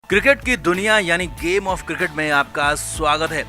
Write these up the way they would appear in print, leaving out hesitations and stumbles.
Cricket की दुनिया यानी गेम ऑफ क्रिकेट में आपका स्वागत है।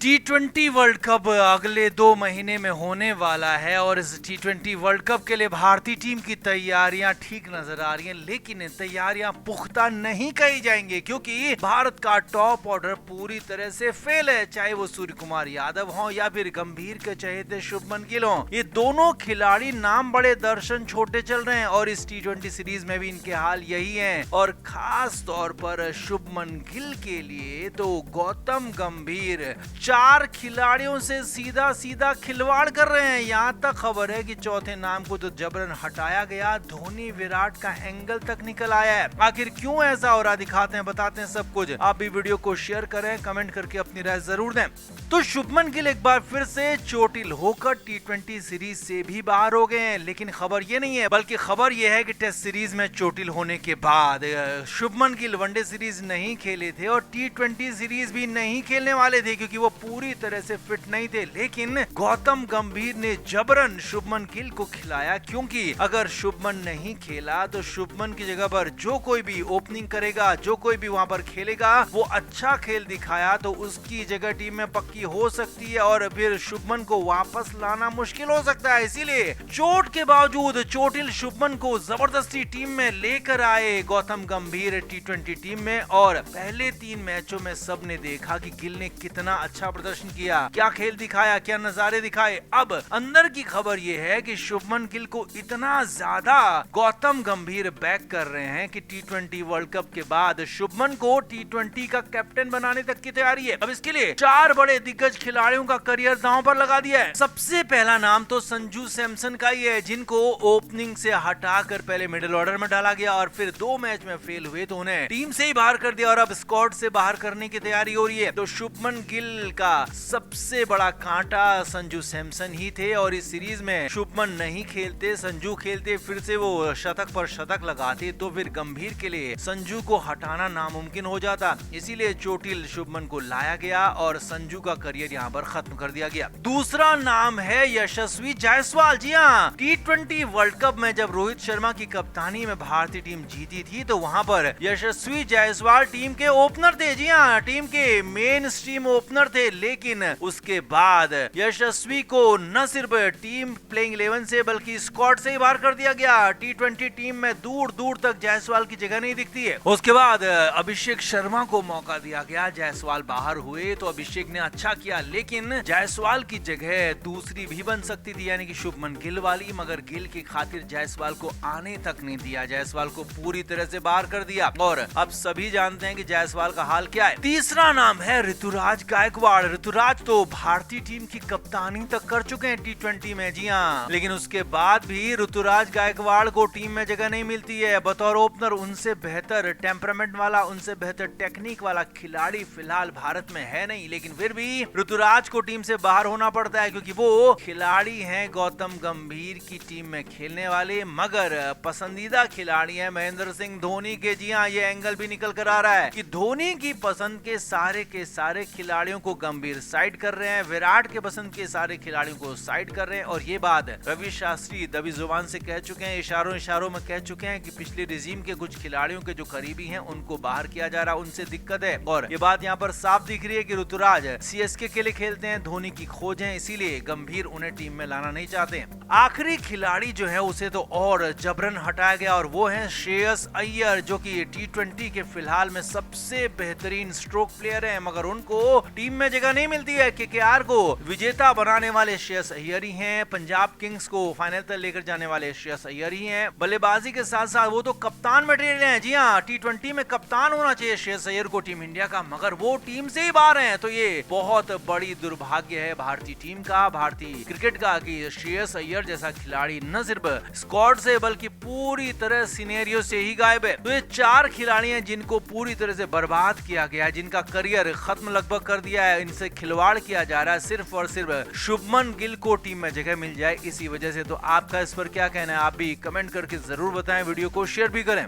T20 वर्ल्ड कप अगले 2 महीने में होने वाला है और इस T20 वर्ल्ड कप के लिए भारतीय टीम की तैयारियां ठीक नजर आ रही हैं, लेकिन तैयारियां पुख्ता नहीं कही जाएंगी क्योंकि भारत का टॉप ऑर्डर पूरी तरह से फेल है। चाहे वो सूर्य कुमार यादव हो या फिर गंभीर के चहेते शुभमन गिल हो, ये दोनों खिलाड़ी नाम बड़े दर्शन छोटे चल रहे हैं और इस T20 सीरीज में भी इनके हाल यही है। और खास तौर पर शुभमन गिल के लिए तो गौतम गंभीर 4 खिलाड़ियों से सीधा खिलवाड़ कर रहे हैं। यहाँ तक खबर है कि चौथे नाम को तो जबरन हटाया गया, धोनी विराट का एंगल तक निकल आया है। आखिर क्यों ऐसा हो रहा, दिखाते हैं, बताते हैं सब कुछ। आप भी वीडियो को शेयर करें, कमेंट करके अपनी राय जरूर दें। तो शुभमन गिल एक बार फिर से चोटिल होकर T20 सीरीज से भी बाहर हो गए हैं, लेकिन खबर ये नहीं है, बल्कि खबर ये है कि टेस्ट सीरीज में चोटिल होने के बाद शुभमन गिल वनडे सीरीज नहीं खेले थे और T20 सीरीज भी नहीं खेलने वाले थे क्योंकि वो पूरी तरह से फिट नहीं थे। लेकिन गौतम गंभीर ने जबरन शुभमन गिल को खिलाया, क्योंकि अगर शुभमन नहीं खेला तो शुभमन की जगह पर जो कोई भी ओपनिंग करेगा, जो कोई भी वहां पर खेलेगा, वो अच्छा खेल दिखाया तो उसकी जगह टीम में पक्की हो सकती है और फिर शुभमन को वापस लाना मुश्किल हो सकता है। इसीलिए चोट के बावजूद चोटिल शुभमन को जबरदस्ती टीम में लेकर आए गौतम गंभीर T20 टीम में। और पहले 3 मैचों में सबने देखा कि गिल ने कितना अच्छा प्रदर्शन किया, क्या खेल दिखाया, क्या नजारे दिखाए। अब अंदर की खबर यह है कि शुभमन गिल को इतना ज्यादा गौतम गंभीर बैक कर रहे हैं कि T20 वर्ल्ड कप के बाद शुभमन को T20 का कैप्टन बनाने तक की तैयारी है। अब इसके लिए 4 बड़े दिग्गज खिलाड़ियों का करियर दांव पर लगा दिया है। सबसे पहला नाम तो संजू सैमसन का ही है, जिनको ओपनिंग से हटाकर पहले मिडिल ऑर्डर में डाला गया और फिर 2 मैच में फेल हुए तो उन्हें टीम से ही बाहर कर दिया और अब स्क्वाड से बाहर करने की तैयारी हो रही है। तो शुभमन गिल का सबसे बड़ा कांटा संजू सैमसन ही थे और इस सीरीज में शुभमन नहीं खेलते, संजू खेलते, फिर से वो शतक पर शतक लगाते तो फिर गंभीर के लिए संजू को हटाना नामुमकिन हो जाता। इसीलिए चोटिल शुभमन को लाया गया और संजू का करियर यहाँ पर खत्म कर दिया गया। दूसरा नाम है यशस्वी जायसवाल। जी हाँ, T20 वर्ल्ड कप में जब रोहित शर्मा की कप्तानी में भारतीय टीम जीती थी तो वहां पर यशस्वी जायसवाल टीम के ओपनर थे। जी हाँ, टीम के मेन स्ट्रीम ओपनर थे। लेकिन उसके बाद यशस्वी को न सिर्फ टीम प्लेइंग 11 से बल्कि स्क्वाड से ही बाहर कर दिया गया। T20 टीम में दूर दूर तक जायसवाल की जगह नहीं दिखती है। उसके बाद अभिषेक शर्मा को मौका दिया गया, जायसवाल बाहर हुए तो अभिषेक ने अच्छा किया, लेकिन जायसवाल की जगह दूसरी भी बन सकती थी, यानी कि शुभमन गिल वाली, मगर गिल की खातिर जायसवाल को आने तक नहीं दिया, जायसवाल को पूरी तरह से बाहर कर दिया और अब सभी जानते हैं कि जायसवाल का हाल क्या है। तीसरा नाम है ऋतुराज गायकवाड़। ऋतुराज तो भारतीय टीम की कप्तानी तक कर चुके हैं T20 में। जी हाँ, लेकिन उसके बाद भी ऋतुराज गायकवाड़ को टीम में जगह नहीं मिलती है। बतौर ओपनर उनसे बेहतर टेम्परामेंट वाला, उनसे बेहतर टेक्निक वाला खिलाड़ी फिलहाल भारत में है नहीं, लेकिन फिर भी ऋतुराज को टीम से बाहर होना पड़ता है क्योंकि वो खिलाड़ी हैं गौतम गंभीर की टीम में खेलने वाले, मगर पसंदीदा खिलाड़ी हैं महेंद्र सिंह धोनी के। जी हाँ, ये एंगल भी निकल कर आ रहा है कि धोनी की पसंद के सारे खिलाड़ियों को गंभीर साइड कर रहे हैं, विराट के पसंद के सारे खिलाड़ियों को साइड कर रहे हैं। और ये बात रवि शास्त्री दबी जुबान से कह चुके हैं, इशारों में कह चुके हैं कि पिछले रिजीम के कुछ खिलाड़ियों के जो करीबी हैं उनको बाहर किया जा रहा है, उनसे दिक्कत है। और ये बात यहाँ पर साफ दिख रही है कि ऋतुराज CSK के लिए खेलते हैं, धोनी की खोज है, इसीलिए गंभीर उन्हें टीम में लाना नहीं चाहते। आखिरी खिलाड़ी जो है उसे तो और जबरन हटाया गया और वो है श्रेयस अय्यर, जो कि T20 के फिलहाल में सबसे बेहतरीन स्ट्रोक प्लेयर है, मगर उनको टीम में जगह नहीं मिलती है। KKR को विजेता बनाने वाले श्रेयस अय्यर ही हैं, पंजाब किंग्स को फाइनल तक लेकर जाने वाले श्रेयस अय्यर ही हैं। बल्लेबाजी के साथ साथ वो तो कप्तान मटेरियल हैं। जी हाँ, T20 में कप्तान होना चाहिए श्रेयस अय्यर को टीम इंडिया का, मगर वो टीम से ही बाहर हैं। तो ये बहुत बड़ी दुर्भाग्य है भारतीय टीम का, भारतीय क्रिकेट का, कि श्रेयस अय्यर जैसा खिलाड़ी न सिर्फ स्क्वाड से बल्कि पूरी तरह सिनेरियो से ही गायब है। तो ये 4 खिलाड़ी हैं जिनको पूरी तरह से बर्बाद किया गया है, जिनका करियर खत्म लगभग कर दिया है, इनसे खिलवाड़ किया जा रहा है सिर्फ और सिर्फ शुभमन गिल को टीम में जगह मिल जाए इसी वजह से। तो आपका इस पर क्या कहना है, आप भी कमेंट करके जरूर बताएं, वीडियो को शेयर भी करें।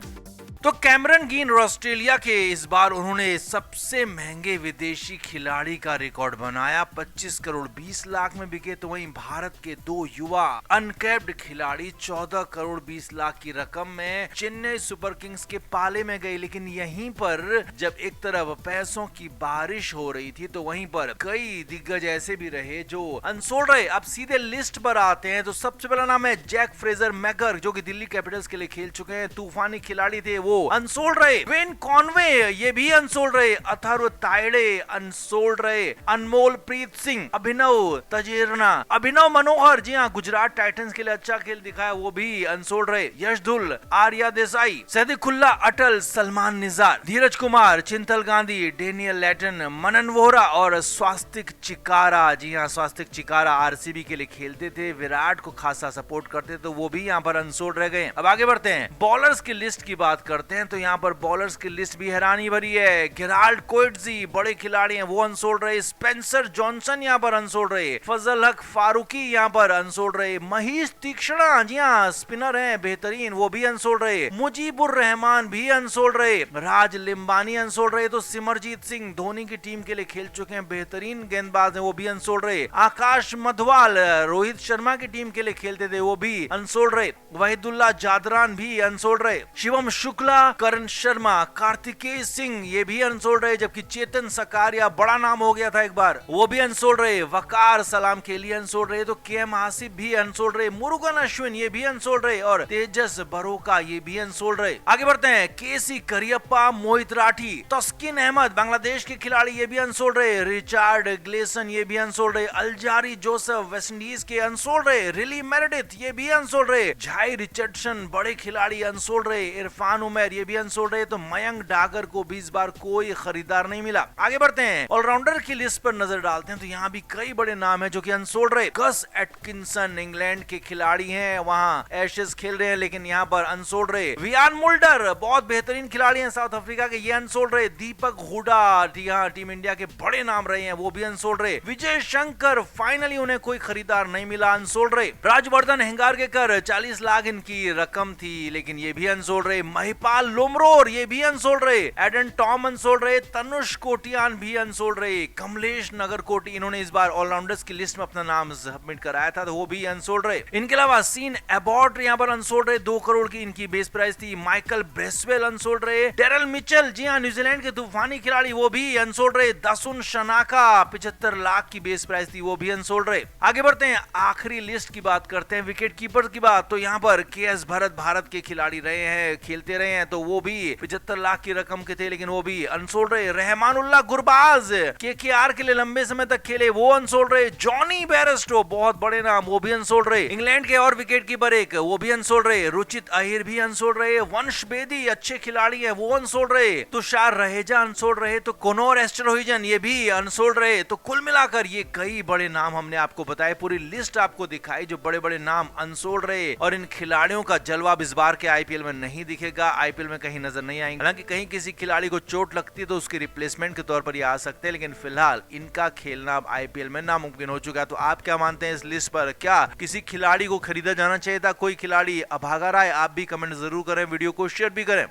तो कैमरन ग्रीन और ऑस्ट्रेलिया के इस बार उन्होंने सबसे महंगे विदेशी खिलाड़ी का रिकॉर्ड बनाया। 25 करोड़ 20 लाख में बिके। तो वहीं भारत के दो युवा अनकैप्ड खिलाड़ी 14 करोड़ 20 लाख की रकम में चेन्नई सुपर किंग्स के पाले में गई। लेकिन यहीं पर जब एक तरफ पैसों की बारिश हो रही थी तो वहीं पर कई दिग्गज ऐसे भी रहे जो अनसोल्ड रहे। अब सीधे लिस्ट पर आते हैं तो सबसे पहला नाम है जैक फ्रेजर मैगर, जो कि दिल्ली कैपिटल्स के लिए खेल चुके हैं, तूफानी खिलाड़ी थे, वो अनसोल्ड रहे। वेन कॉनवे ये भी अनसोल्ड रहे। अथर्व तायडे अनसोल्ड रहे। अनमोल प्रीत सिंह, अभिनव तजेरना, अभिनव मनोहर, जी हाँ, गुजरात टाइटंस के लिए अच्छा खेल दिखाया, वो भी अनसोल्ड रहे। यशधुल, आर्या देसाई, सैदिकुल्ला अटल, सलमान निजार, धीरज कुमार, चिंतल गांधी, डेनियल लैटन, मनन वोहरा और स्वास्तिक चिकारा। जी हाँ, स्वास्तिक चिकारा आरसीबी के लिए खेलते थे, विराट को खासा सपोर्ट करते, तो वो भी यहाँ पर अनसोल्ड रह गए। अब आगे बढ़ते हैं, बॉलर्स की लिस्ट की बात करते हैं तो यहाँ पर बॉलर्स की लिस्ट भी हैरानी भरी है। गेराल्ड कोएट्जी बड़े खिलाड़ी हैं, वो अनसोल्ड रहे। स्पेंसर जॉनसन यहाँ पर अनसोल्ड रहे। फजल हक फारूकी यहाँ पर अनसोल्ड रहे। महीश तीक्ष्णा, जी हाँ, स्पिनर हैं बेहतरीन, वो भी अनसोल्ड रहे। मुजीबुर रहमान भी अनसोल्ड रहे। राज लिम्बानी अनसोल्ड रहे। तो सिमरजीत सिंह धोनी की टीम के लिए खेल चुके हैं, बेहतरीन गेंदबाज हैं, वो भी अनसोल्ड रहे। आकाश मधवाल रोहित शर्मा की टीम के लिए खेलते थे, वो भी अनसोल्ड रहे। वहीदुल्ला जादरान भी अनसोल्ड रहे। शिवम शुक्ला, करण शर्मा, कार्तिकेय सिंह ये भी अनसोल्ड रहे। जबकि चेतन सकारिया बड़ा नाम हो गया था एक बार, वो भी अनसोल्ड रहे। वकार सलाम के लिए अनसोल्ड रहे। तो केएम आसिफ भी अनसोल्ड रहे। मुरुगन अश्विन ये भी अनसोल्ड रहे और तेजस बरोका ये भी अनसोल्ड रहे। आगे बढ़ते हैं, केसी करियप्पा, मोहित राठी, तस्किन अहमद बांग्लादेश के खिलाड़ी ये भी अनसोल्ड रहे। रिचार्ड ग्लेसन ये भी अनसोल्ड रहे। अलजारी जोसेफ वेस्टइंडीज के अनसोल्ड रहे। रिली मेरेडिथ ये भी अनसोल्ड रहे। झाई रिचर्डसन बड़े खिलाड़ी अनसोल्ड रहे। इरफान उमर ये भी अनसोल्ड रहे। तो मयंक डागर को भी इस बार कोई खरीदार नहीं मिला। आगे बढ़ते हैं, ऑलराउंडर की लिस्ट पर नजर डालते हैं तो यहाँ भी कई बड़े नाम हैं जो कि अनसोल्ड रहे। गस एटकिंसन इंग्लैंड के खिलाड़ी हैं, वहाँ एशेज खेल रहे हैं, लेकिन यहाँ पर अनसोल्ड रहे। वियान मुल्डर बहुत बेहतरीन खिलाड़ी हैं साउथ अफ्रीका के, ये अनसोल्ड रहे। दीपक हुडा, यहाँ टीम इंडिया के बड़े नाम रहे हैं, वो भी अनसोल्ड रहे। विजय शंकर फाइनली उन्हें कोई खरीदार नहीं मिला, अनसोल्ड रहे। राजवर्धन हेंगारकर 40 लाख इनकी रकम थी, लेकिन ये भी अनसोल्ड रहे। महिपाल लोमरोर ये भी अनसोल्ड रहे। एडन टॉम अनसोल्ड रहे। तनुष कोटियान भी अनसोल्ड रहे। कमलेश नगरकोटी, इन्होंने इस बार ऑलराउंडर्स की लिस्ट में अपना नाम सबमिट कराया था, तो वो भी अनसोल्ड रहे। इनके अलावा सीन एबॉट यहाँ पर अनसोल्ड रहे, 2 करोड़ की इनकी बेस प्राइस थी। माइकल ब्रेसवेल अनसोल्ड रहे। डेरल मिचेल, जी हाँ, न्यूजीलैंड के तूफानी खिलाड़ी, वो भी अनसोल्ड रहे। दासुन शनाका 75 लाख की बेस प्राइस थी, वो भी अनसोल्ड रहे। आगे बढ़ते हैं, आखिरी लिस्ट की बात करते हैं, विकेट कीपर की बात, तो यहाँ पर केएस भरत भारत के खिलाड़ी रहे हैं, खेलते रहे हैं, तो वो भी 75 लाख की रकम के थे, लेकिन वो भी अनसोल्ड रहे। रहमानुल्लाह गुरबाज केकेआर के लिए लंबे समय तक खेले, वो अनसोल्ड रहे। जॉनी बेयरस्टो बहुत बड़े नाम, वो भी अनसोल्ड रहे। इंग्लैंड के और विकेट कीपर एक, वो भी अनसोल्ड रहे। रुचित अहिर भी अनसोल्ड रहे। वंश बेदी अच्छे खिलाड़ी हैं, वो अनसोल्ड रहे। तुषार रहेजा अनसोल्ड रहे। तो कोनोर एस्टरहोइजन ये भी अनसोल्ड रहे। तो कुल मिलाकर ये कई बड़े नाम हमने आपको बताए, पूरी लिस्ट आपको दिखाई जो बड़े बड़े नाम अनसोल्ड रहे। और इन खिलाड़ियों का जलवा इस बार के आईपीएल में नहीं दिखेगा, आईपीएल में कहीं नजर नहीं आएंगे। हालांकि कहीं किसी खिलाड़ी को चोट लगती है तो उसके रिप्लेसमेंट के तौर पर ये आ सकते हैं, लेकिन फिलहाल इनका खेलना अब आईपीएल में नामुमकिन हो चुका है। तो आप क्या मानते हैं इस लिस्ट पर? क्या किसी खिलाड़ी को खरीदा जाना चाहिए था? कोई खिलाड़ी अभागा रहा है? आप भी कमेंट जरूर करें, वीडियो को शेयर भी करें।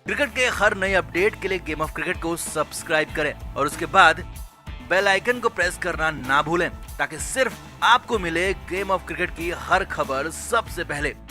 क्रिकेट के हर नए अपडेट के लिए गेम ऑफ क्रिकेट को सब्सक्राइब करें और उसके बाद बेल आइकन को प्रेस करना ना भूलें, ताकि सिर्फ आपको मिले गेम ऑफ क्रिकेट की हर खबर सबसे पहले।